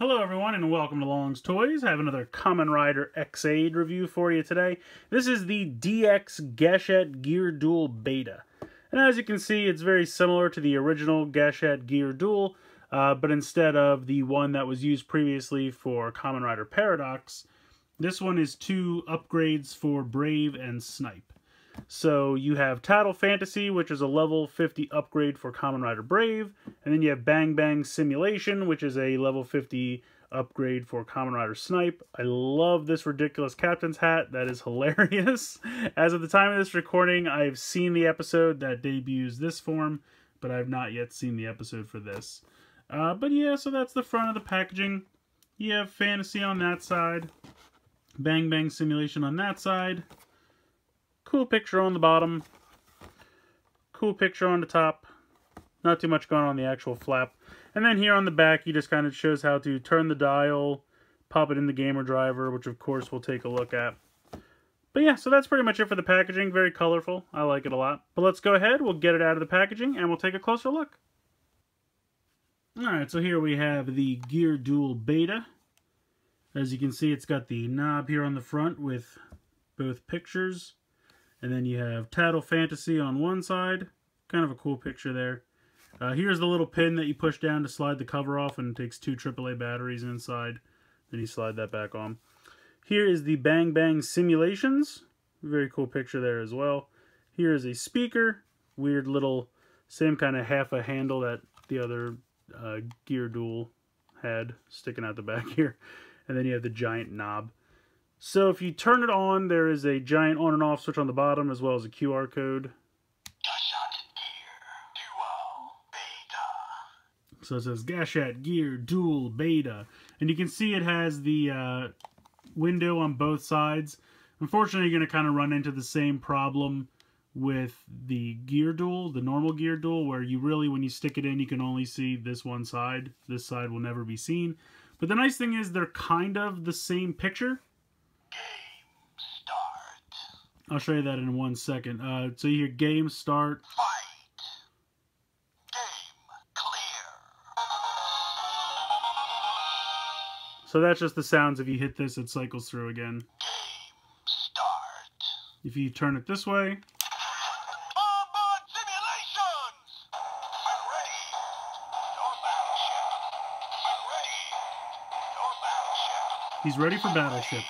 Hello everyone and welcome to Long's Toys. I have another Kamen Rider X8 review for you today. This is the DX Gashat Gear Duel Beta. And as you can see, it's very similar to the original Gashat Gear Duel, but instead of the one that was used previously for Kamen Rider Paradox, this one is two upgrades for Brave and Snipe. So you have Tattle Fantasy, which is a level 50 upgrade for Kamen Rider Brave, and then you have Bang Bang Simulation, which is a level 50 upgrade for Kamen Rider Snipe. I love this ridiculous captain's hat. That is hilarious. As of the time of this recording, I've seen the episode that debuts this form, but I have not yet seen the episode for this. But yeah, so that's the front of the packaging. You have Fantasy on that side, Bang Bang Simulation on that side. Cool picture on the bottom. Cool picture on the top. Not too much going on the actual flap. And then here on the back, he just kind of shows how to turn the dial, pop it in the gamer driver, which of course we'll take a look at. But yeah, so that's pretty much it for the packaging. Very colorful. I like it a lot. But let's go ahead. We'll get it out of the packaging and we'll take a closer look. Alright, so here we have the Gear Duel Beta. As you can see, it's got the knob here on the front with both pictures. And then you have Tattle Fantasy on one side. Kind of a cool picture there. Here's the little pin that you push down to slide the cover off, and it takes two AAA batteries inside. Then you slide that back on. Here is the Bang Bang Simulations. Very cool picture there as well. Here is a speaker. Weird little, same kind of half a handle that the other Gear Duel had sticking out the back here. And then you have the giant knob. So if you turn it on, there is a giant on and off switch on the bottom, as well as a QR code. Gashat Gear Duel Beta. So it says Gashat Gear Duel Beta. And you can see it has the window on both sides. Unfortunately, you're going to kind of run into the same problem with the Gear Duel, the normal Gear Duel, where you really, when you stick it in, you can only see this one side. This side will never be seen. But the nice thing is they're kind of the same picture. I'll show you that in 1 second. So you hear game start. Fight. Game clear. So that's just the sounds. If you hit this, it cycles through again. Game start. If you turn it this way. Onboard simulations. I'm ready. Your battleship. I'm ready. Your battleship. He's ready for battleship.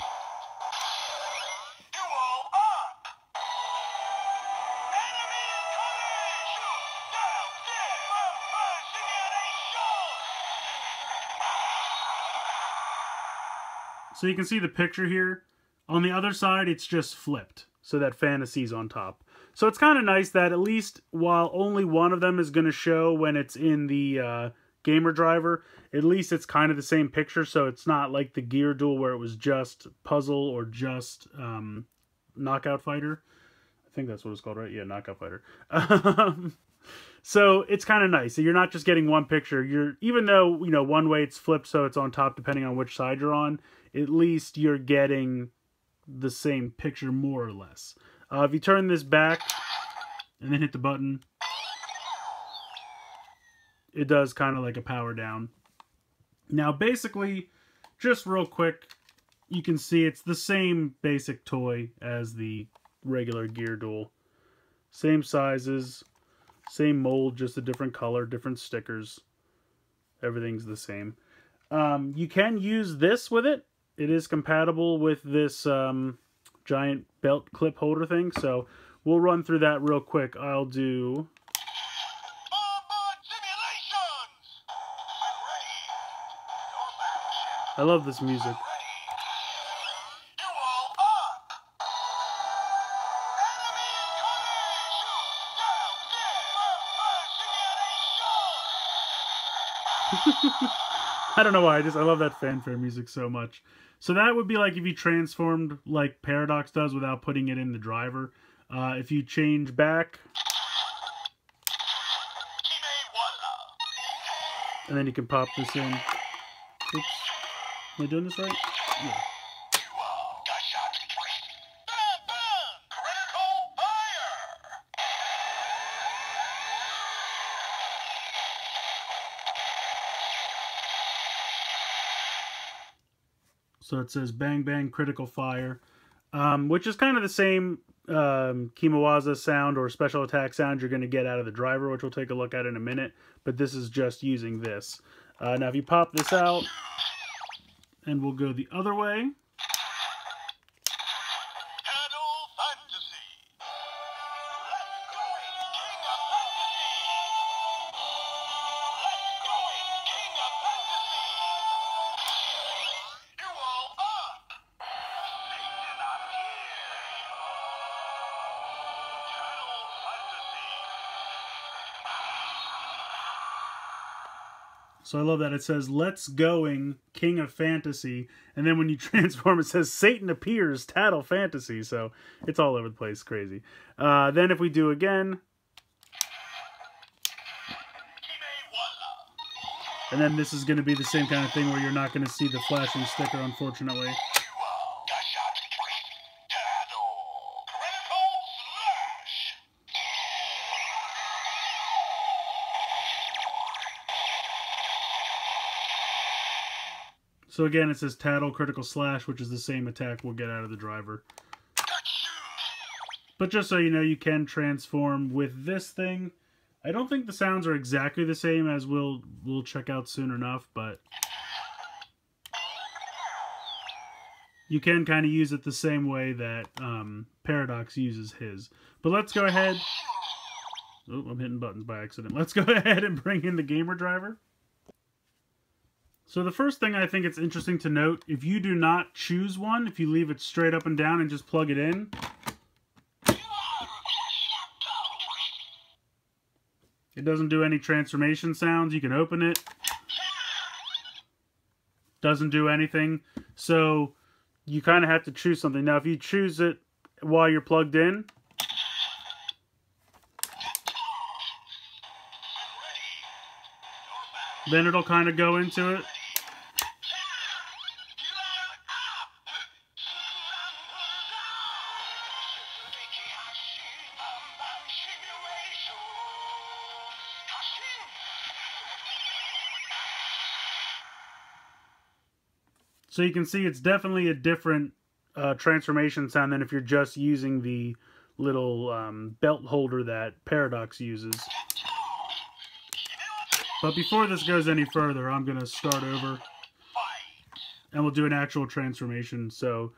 So you can see the picture here. On the other side, it's just flipped, so that Fantasy's on top. So it's kind of nice that at least while only one of them is going to show when it's in the gamer driver, at least it's kind of the same picture, so it's not like the Gear Duel where it was just Puzzle or just Knockout Fighter. I think that's what it's called, right? Yeah, Knockout Fighter. So it's kind of nice. So you're not just getting one picture. Even though, you know, one way it's flipped so it's on top depending on which side you're on, at least you're getting the same picture more or less. If you turn this back and then hit the button, it does kind of like a power down. Now basically, just real quick, you can see it's the same basic toy as the regular Gear Duel. Same sizes, same mold, just a different color, different stickers. Everything's the same. You can use this with it. It is compatible with this giant belt clip holder thing, so we'll run through that real quick. I'll do... Onboard simulations. I'm ready. Your battleship. I love this music. Ready. Duel up. Enemy incoming. Shoot down. Simulation. I don't know why, I love that fanfare music so much. So that would be like if you transformed like Paradox does without putting it in the driver. If you change back, and then you can pop this in. Oops. Am I doing this right? Yeah. So it says bang bang critical fire, which is kind of the same Kimawaza sound or special attack sound you're going to get out of the driver, which we'll take a look at in a minute. But this is just using this. Now if you pop this out, and we'll go the other way. So I love that it says, "Let's going, King of Fantasy," and then when you transform, it says, "Satan appears, Tattle Fantasy." So it's all over the place, crazy. Then if we do again, and then this is going to be the same kind of thing where you're not going to see the flashing sticker, unfortunately. So again, it says Tattle Critical Slash, which is the same attack we'll get out of the driver. But just so you know, you can transform with this thing. I don't think the sounds are exactly the same, as we'll check out soon enough, but you can kind of use it the same way that Paradox uses his. But let's go ahead. Oh, I'm hitting buttons by accident. Let's go ahead and bring in the gamer driver. So the first thing I think it's interesting to note, if you do not choose one, if you leave it straight up and down and just plug it in, it doesn't do any transformation sounds. You can open it. Doesn't do anything. So you kind of have to choose something. Now if you choose it while you're plugged in, then it'll kind of go into it. So you can see it's definitely a different transformation sound than if you're just using the little belt holder that Paradox uses. But before this goes any further, I'm going to start over and we'll do an actual transformation. So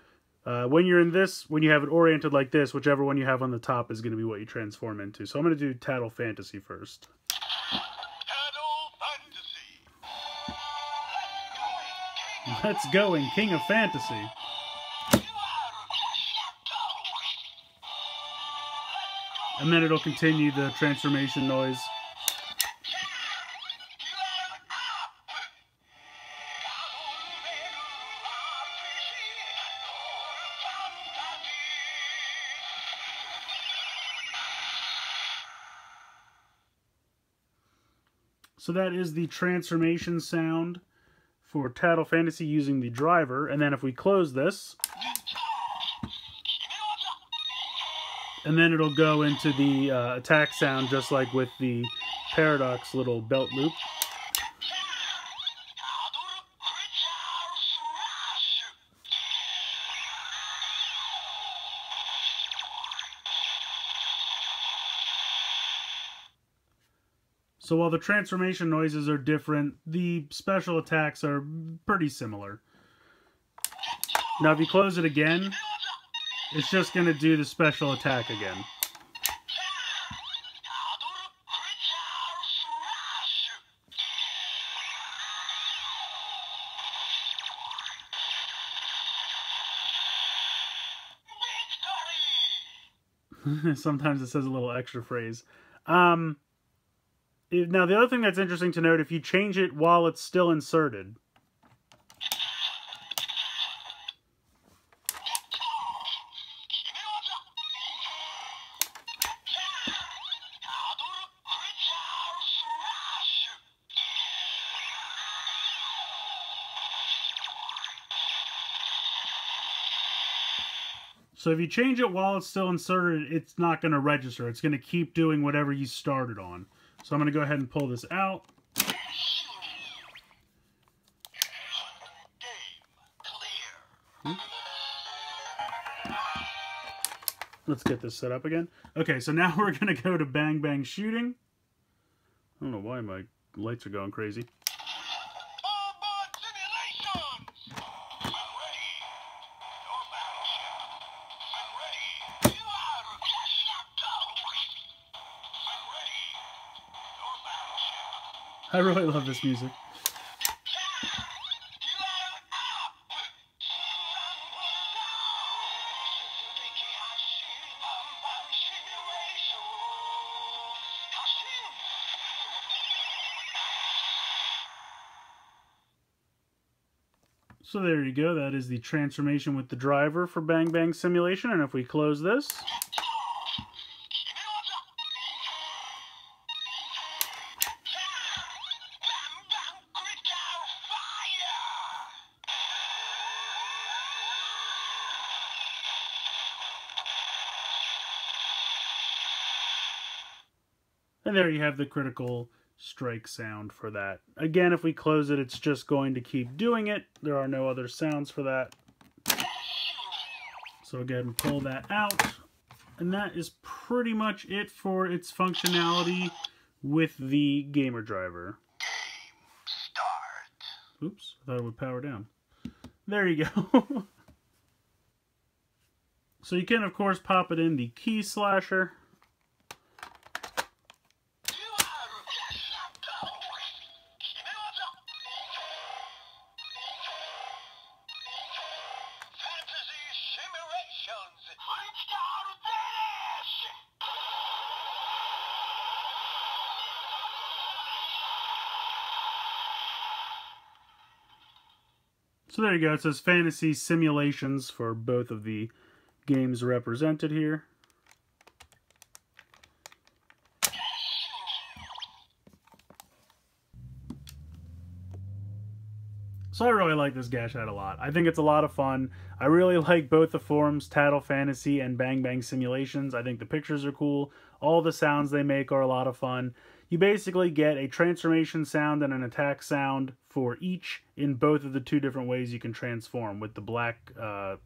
when you're in this, when you have it oriented like this, whichever one you have on the top is going to be what you transform into. So I'm going to do Tattle Fantasy first. Let's go, King of Fantasy. And then it'll continue the transformation noise. So that is the transformation sound for Tattle Fantasy using the driver. And then if we close this, and then it'll go into the attack sound just like with the Paradox little belt loop. So while the transformation noises are different, the special attacks are pretty similar. Now if you close it again, it's just going to do the special attack again. Sometimes it says a little extra phrase. Now, the other thing that's interesting to note, if you change it while it's still inserted, so if you change it while it's still inserted, it's not going to register. It's going to keep doing whatever you started on. So I'm going to go ahead and pull this out. Let's get this set up again. Okay, so now we're going to go to Bang Bang Shooting. I don't know why my lights are going crazy. Onboard simulations! I'm ready. Your battleship. I'm ready. You are Gashat. I'm ready. Your battleship. I really love this music. So there you go. That is the transformation with the driver for Bang Bang Simulation. And if we close this, and there you have the critical strike sound for that. Again, if we close it, it's just going to keep doing it. There are no other sounds for that. So go ahead and pull that out. And that is pretty much it for its functionality with the gamer driver. Start. Oops, I thought it would power down. There you go. So you can, of course, pop it in the key slasher. So there you go. It says Fantasy Simulations for both of the games represented here. So I really like this Gashat a lot. I think it's a lot of fun. I really like both the forums, Tattle Fantasy and Bang Bang Simulations. I think the pictures are cool. All the sounds they make are a lot of fun. You basically get a transformation sound and an attack sound for each in both of the two different ways you can transform, with the black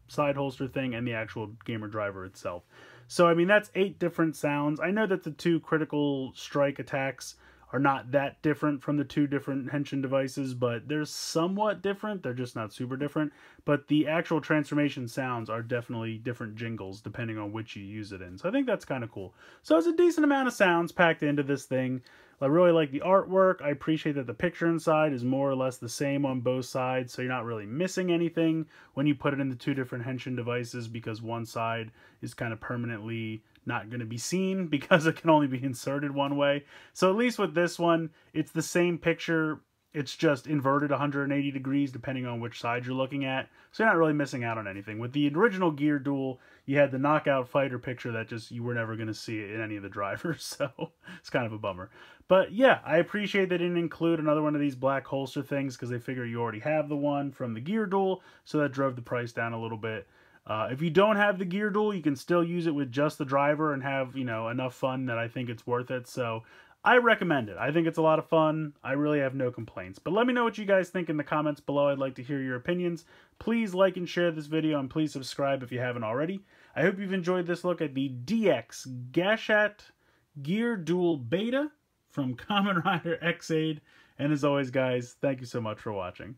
side holster thing and the actual gamer driver itself. So, I mean, that's 8 different sounds. I know that the 2 critical strike attacks are not that different from the 2 different henshin devices, but they're somewhat different. They're just not super different. But the actual transformation sounds are definitely different jingles depending on which you use it in. So I think that's kind of cool. So it's a decent amount of sounds packed into this thing. I really like the artwork. I appreciate that the picture inside is more or less the same on both sides, so you're not really missing anything when you put it in the 2 different henshin devices, because one side is kind of permanently not going to be seen because it can only be inserted one way. So at least with this one, it's the same picture. It's just inverted 180 degrees depending on which side you're looking at. So you're not really missing out on anything. With the original Gear Duel, you had the knockout fighter picture that just you were never going to see in any of the drivers. So it's kind of a bummer. But yeah, I appreciate they didn't include another one of these black holster things because they figure you already have the one from the Gear Duel. So that drove the price down a little bit. If you don't have the Gear Duel, you can still use it with just the driver and have, you know, enough fun that I think it's worth it. So I recommend it. I think it's a lot of fun. I really have no complaints. But let me know what you guys think in the comments below. I'd like to hear your opinions. Please like and share this video, and please subscribe if you haven't already. I hope you've enjoyed this look at the DX Gashat Gear Duel Beta from Kamen Rider X8. And as always, guys, thank you so much for watching.